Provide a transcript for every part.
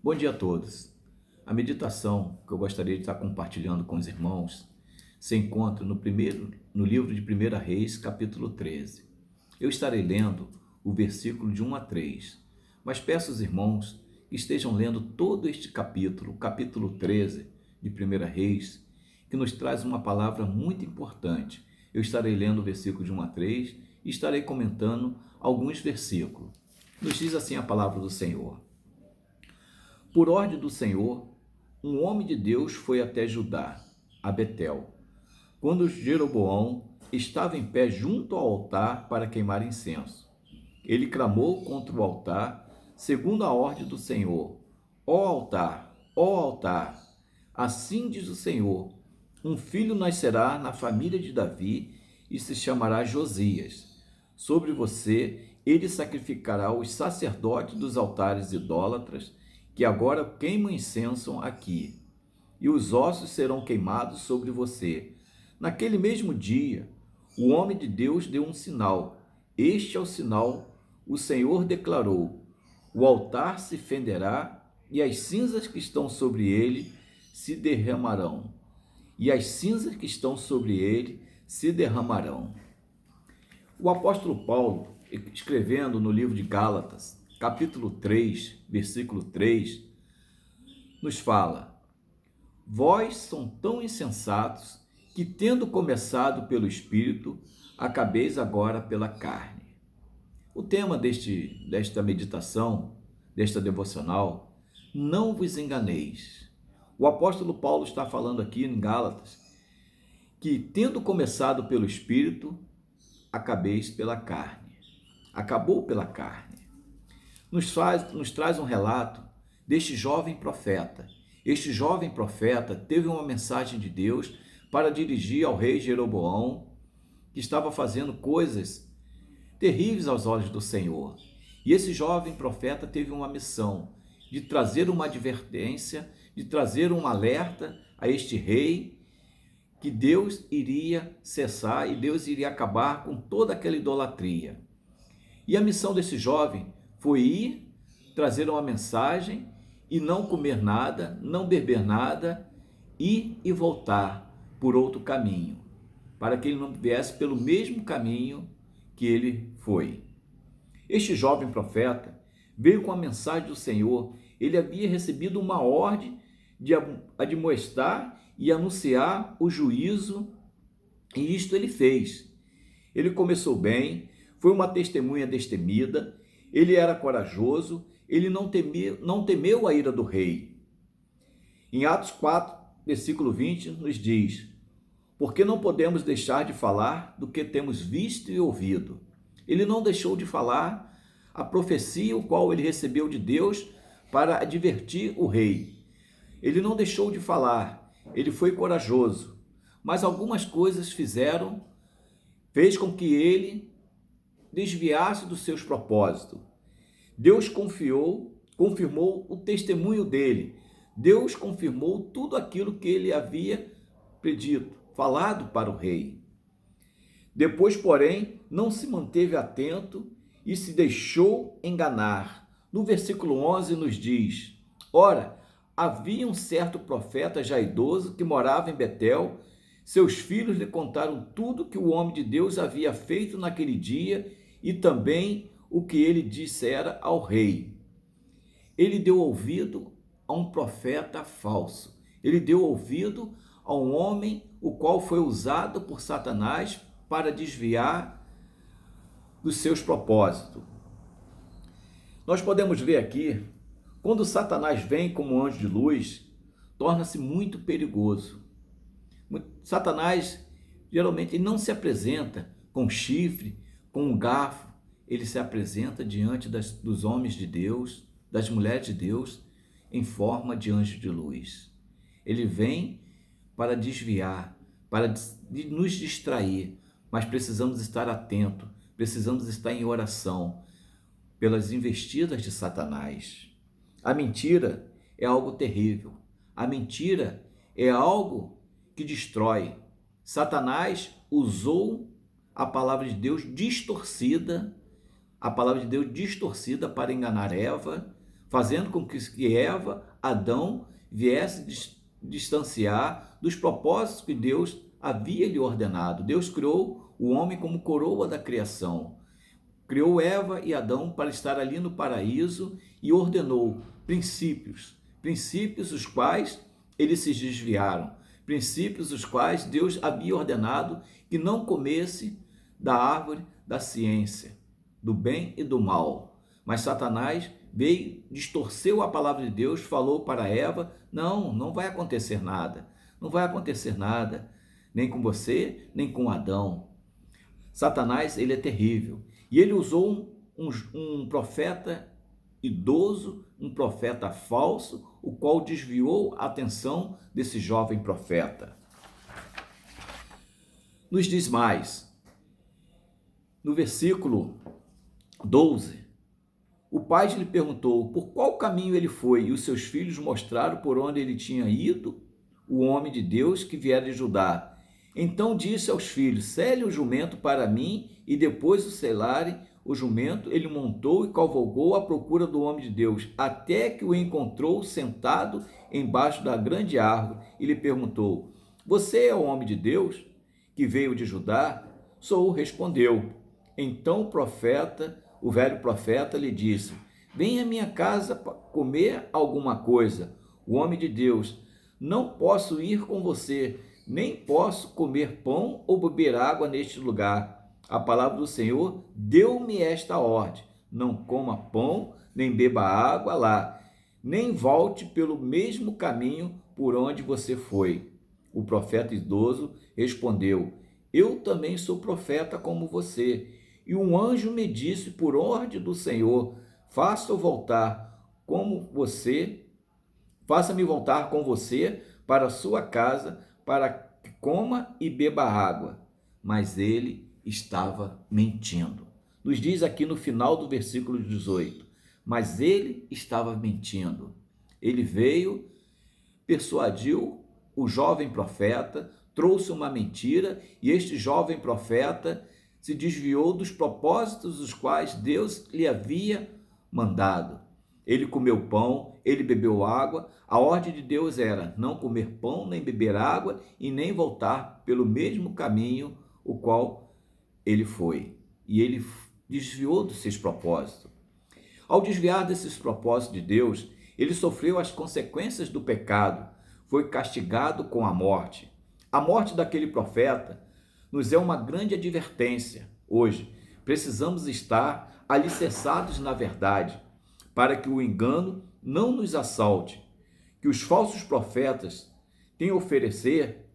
Bom dia a todos. A meditação que eu gostaria de estar compartilhando com os irmãos se encontra no livro de 1 Reis, capítulo 13. Eu estarei lendo o versículo de 1 a 3, mas peço aos irmãos que estejam lendo todo este capítulo, capítulo 13 de 1 Reis, que nos traz uma palavra muito importante. Eu estarei lendo o versículo de 1 a 3 e estarei comentando alguns versículos. Nos diz assim a palavra do Senhor. Por ordem do Senhor, um homem de Deus foi até Judá, a Betel, quando Jeroboão estava em pé junto ao altar para queimar incenso. Ele clamou contra o altar, segundo a ordem do Senhor: ó altar, assim diz o Senhor, um filho nascerá na família de Davi e se chamará Josias. Sobre você ele sacrificará os sacerdotes dos altares idólatras, que agora queimam incenso aqui, e os ossos serão queimados sobre você. Naquele mesmo dia, o homem de Deus deu um sinal. Este é o sinal, o Senhor declarou: o altar se fenderá e as cinzas que estão sobre ele se derramarão. E as cinzas que estão sobre ele se derramarão. O apóstolo Paulo, escrevendo no livro de Gálatas, capítulo 3, versículo 3, nos fala: vós são tão insensatos que, tendo começado pelo Espírito, acabeis agora pela carne. O tema desta meditação, desta devocional: não vos enganeis. O apóstolo Paulo está falando aqui em Gálatas que, tendo começado pelo Espírito, acabeis pela carne. Acabou pela carne. Nos traz um relato deste jovem profeta. Este jovem profeta teve uma mensagem de Deus para dirigir ao rei Jeroboão, que estava fazendo coisas terríveis aos olhos do Senhor. E esse jovem profeta teve uma missão de trazer uma advertência, de trazer um alerta a este rei, que Deus iria cessar e Deus iria acabar com toda aquela idolatria. E a missão desse jovem foi ir, trazer uma mensagem e não comer nada, não beber nada, ir e voltar por outro caminho, para que ele não viesse pelo mesmo caminho que ele foi. Este jovem profeta veio com a mensagem do Senhor. Ele havia recebido uma ordem de admoestar e anunciar o juízo, e isto ele fez. Ele começou bem, foi uma testemunha destemida, ele era corajoso, ele não temeu a ira do rei. Em Atos 4, versículo 20, nos diz: porque não podemos deixar de falar do que temos visto e ouvido. Ele não deixou de falar a profecia, o qual ele recebeu de Deus para advertir o rei. Ele não deixou de falar, ele foi corajoso, mas algumas coisas fez com que ele desviasse dos seus propósitos. Deus confirmou o testemunho dele. Deus confirmou tudo aquilo que ele havia predito, falado para o rei. Depois, porém, não se manteve atento e se deixou enganar. No versículo 11 nos diz: ora, havia um certo profeta já idoso que morava em Betel. Seus filhos lhe contaram tudo que o homem de Deus havia feito naquele dia e também o que ele dissera ao rei. Ele deu ouvido a um profeta falso. Ele deu ouvido a um homem o qual foi usado por Satanás para desviar dos seus propósitos. Nós podemos ver aqui, quando Satanás vem como anjo de luz, torna-se muito perigoso. Satanás, geralmente, ele não se apresenta com chifre, com um garfo, ele se apresenta diante dos homens de Deus, das mulheres de Deus, em forma de anjo de luz. Ele vem para desviar, para nos distrair, mas precisamos estar atentos, precisamos estar em oração pelas investidas de Satanás. A mentira é algo terrível. A mentira é algo que destrói. Satanás usou a palavra de Deus distorcida para enganar Eva, fazendo com que Eva, Adão, viesse distanciar dos propósitos que Deus havia lhe ordenado. Deus criou o homem como coroa da criação. Criou Eva e Adão para estar ali no paraíso e ordenou princípios os quais eles se desviaram, princípios os quais Deus havia ordenado que não comesse da árvore da ciência, do bem e do mal. Mas Satanás veio, distorceu a palavra de Deus, falou para Eva: não vai acontecer nada, não vai acontecer nada, nem com você, nem com Adão. Satanás, ele é terrível. E ele usou um profeta idoso, um profeta falso, o qual desviou a atenção desse jovem profeta. Nos diz mais, no versículo 12, o pai lhe perguntou por qual caminho ele foi, e os seus filhos mostraram por onde ele tinha ido, o homem de Deus que viera de Judá. Então disse aos filhos: sele o jumento para mim, e depois o selarem o jumento, ele montou e cavalgou à procura do homem de Deus, até que o encontrou sentado embaixo da grande árvore, e lhe perguntou: você é o homem de Deus, que veio de Judá? Sou, respondeu. Então o velho profeta lhe disse: venha à minha casa comer alguma coisa. O homem de Deus: não posso ir com você, nem posso comer pão ou beber água neste lugar. A palavra do Senhor deu-me esta ordem: não coma pão, nem beba água lá, nem volte pelo mesmo caminho por onde você foi. O profeta idoso respondeu: eu também sou profeta como você. E um anjo me disse por ordem do Senhor: faça-me voltar com você para a sua casa, para que coma e beba água. Mas ele estava mentindo. Nos diz aqui no final do versículo 18, mas ele estava mentindo. Ele veio, persuadiu o jovem profeta, trouxe uma mentira, e este jovem profeta se desviou dos propósitos os quais Deus lhe havia mandado. Ele comeu pão, ele bebeu água. A ordem de Deus era não comer pão, nem beber água, e nem voltar pelo mesmo caminho o qual ele foi. E ele desviou dos seus propósitos. Ao desviar desses propósitos de Deus, ele sofreu as consequências do pecado, foi castigado com a morte. A morte daquele profeta nos é uma grande advertência. Hoje, precisamos estar alicerçados na verdade, para que o engano não nos assalte. Que os falsos profetas têm a oferecer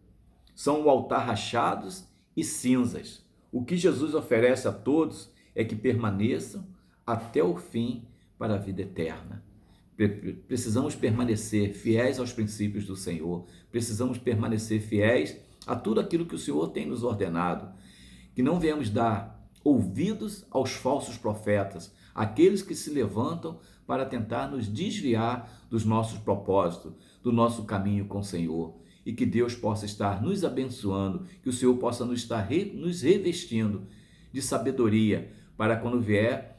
são o altar rachados e cinzas. O que Jesus oferece a todos é que permaneçam até o fim para a vida eterna. Precisamos permanecer fiéis aos princípios do Senhor, precisamos permanecer fiéis a tudo aquilo que o Senhor tem nos ordenado, que não venhamos dar ouvidos aos falsos profetas, aqueles que se levantam para tentar nos desviar dos nossos propósitos, do nosso caminho com o Senhor, e que Deus possa estar nos abençoando, que o Senhor possa nos estar nos revestindo de sabedoria, para quando vier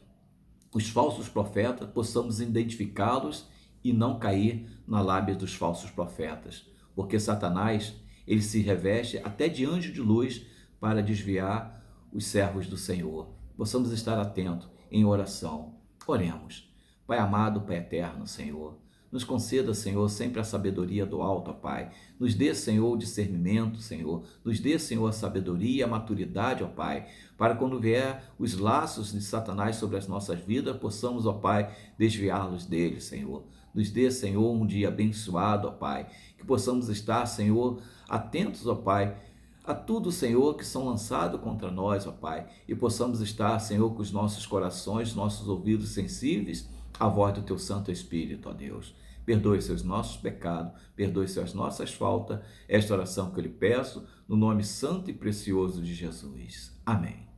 os falsos profetas, possamos identificá-los e não cair na lábia dos falsos profetas, porque Satanás, ele se reveste até de anjo de luz para desviar os servos do Senhor. Possamos estar atentos em oração. Oremos. Pai amado, Pai eterno, Senhor, nos conceda, Senhor, sempre a sabedoria do alto, ó Pai. Nos dê, Senhor, o discernimento, Senhor. Nos dê, Senhor, a sabedoria e a maturidade, ó Pai, para quando vier os laços de Satanás sobre as nossas vidas, possamos, ó Pai, desviá-los deles, Senhor. Nos dê, Senhor, um dia abençoado, ó Pai, que possamos estar, Senhor, atentos, ó Pai, a tudo, Senhor, que são lançados contra nós, ó Pai, e possamos estar, Senhor, com os nossos corações, nossos ouvidos sensíveis à voz do Teu Santo Espírito, ó Deus. Perdoe seus nossos pecados, perdoe as nossas faltas. Esta oração que eu lhe peço, no nome santo e precioso de Jesus. Amém.